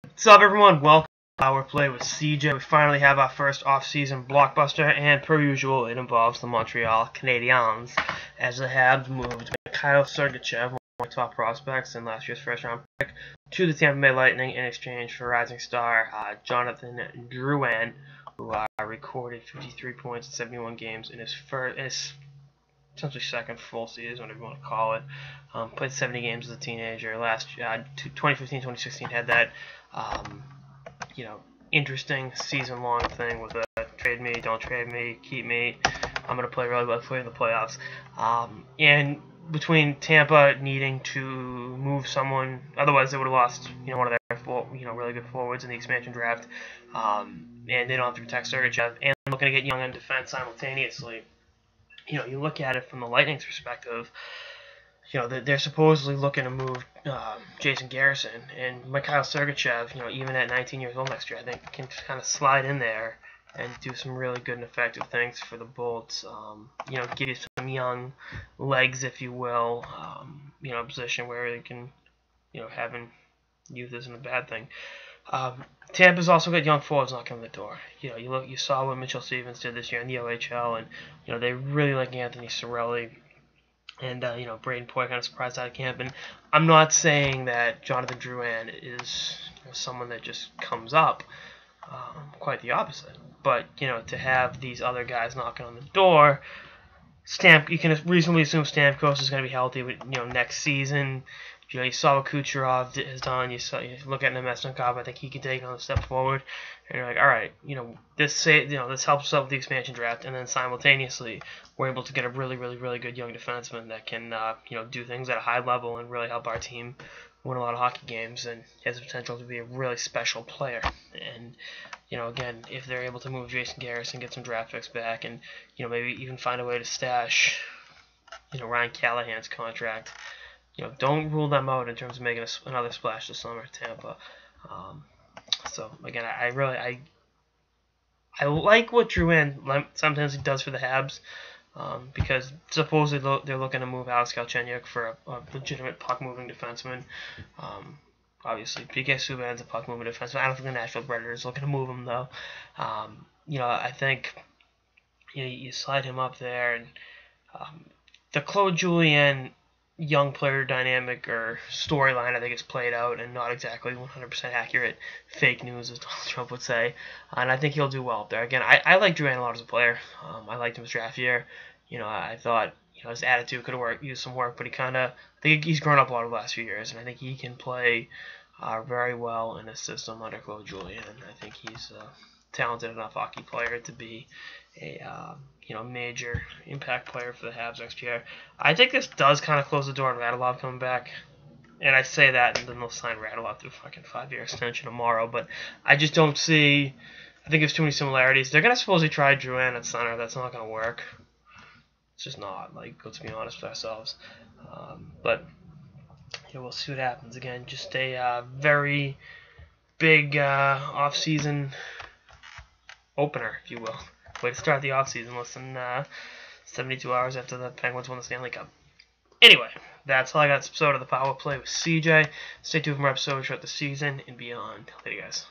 What's up, everyone? Welcome to Power Play with CJ. We finally have our first off-season blockbuster, and per usual, it involves the Montreal Canadiens, as the Habs moved Mikhail Sergachev, one of their top prospects and last year's first-round pick, to the Tampa Bay Lightning in exchange for rising star Jonathan Drouin, who recorded 53 points in 71 games in his essentially second full season, whatever you want to call it. Played 70 games as a teenager. 2015-2016 had that, interesting season-long thing with the trade me, don't trade me, keep me. I'm going to play really well for you in the playoffs. And between Tampa needing to move someone, otherwise they would have lost, one of their, really good forwards in the expansion draft, and they don't have to protect Sergachev, and looking to get young on defense simultaneously. You look at it from the Lightning's perspective, they're supposedly looking to move Jason Garrison, and Mikhail Sergachev, even at 19 years old next year, I think can kind of slide in there and do some really good and effective things for the Bolts. Give you some young legs, if you will, a position where they can, having youth isn't a bad thing. Tampa's also got young forwards knocking on the door. You saw what Mitchell Stevens did this year in the OHL, and they really like Anthony Cirelli, and Braden Point kind of surprised out of camp. And I'm not saying that Jonathan Drouin is someone that just comes up. Quite the opposite. But to have these other guys knocking on the door, you can reasonably assume Stamkos is going to be healthy next season. You saw what Kucherov has done. You look at Nemesnikov. I think he can take another step forward. And you're like, all right, this helps us out with the expansion draft, and then simultaneously we're able to get a really, really, really good young defenseman that can do things at a high level and really help our team win a lot of hockey games, and has the potential to be a really special player. And again, if they're able to move Jason Garrison, get some draft picks back, and maybe even find a way to stash Ryan Callahan's contract. Don't rule them out in terms of making another splash this summer at Tampa. So again, I like what Drouin sometimes he does for the Habs, because supposedly they're looking to move Alex Galchenyuk for a legitimate puck-moving defenseman. Obviously, PK Subban's a puck-moving defenseman. I don't think the Nashville Predators are looking to move him, though. I think you slide him up there, and the Claude Julien young player dynamic or storyline, I think it's played out and not exactly 100% accurate. Fake news, as Donald Trump would say. And I think he'll do well up there. Again, I like Drouin a lot as a player. I liked him his draft year. I thought his attitude could have used some work, but I think he's grown up a lot over the last few years, and I think he can play very well in a system under Claude Julien. I think he's a talented enough hockey player to be a major impact player for the Habs next year. I think this does kind of close the door on Radulov coming back, and I say that, and then they'll sign Radulov to a fucking 5-year extension tomorrow. But I just don't see. I think there's too many similarities. They're gonna supposedly try Drouin at center. That's not gonna work. It's just not. Let's be honest with ourselves. But we'll see what happens. Again, just a very big off-season opener, if you will. Way to start the offseason, less than 72 hours after the Penguins won the Stanley Cup. Anyway, that's all I got this episode of the Power Play with CJ. Stay tuned for more episodes throughout the season and beyond. Later, guys.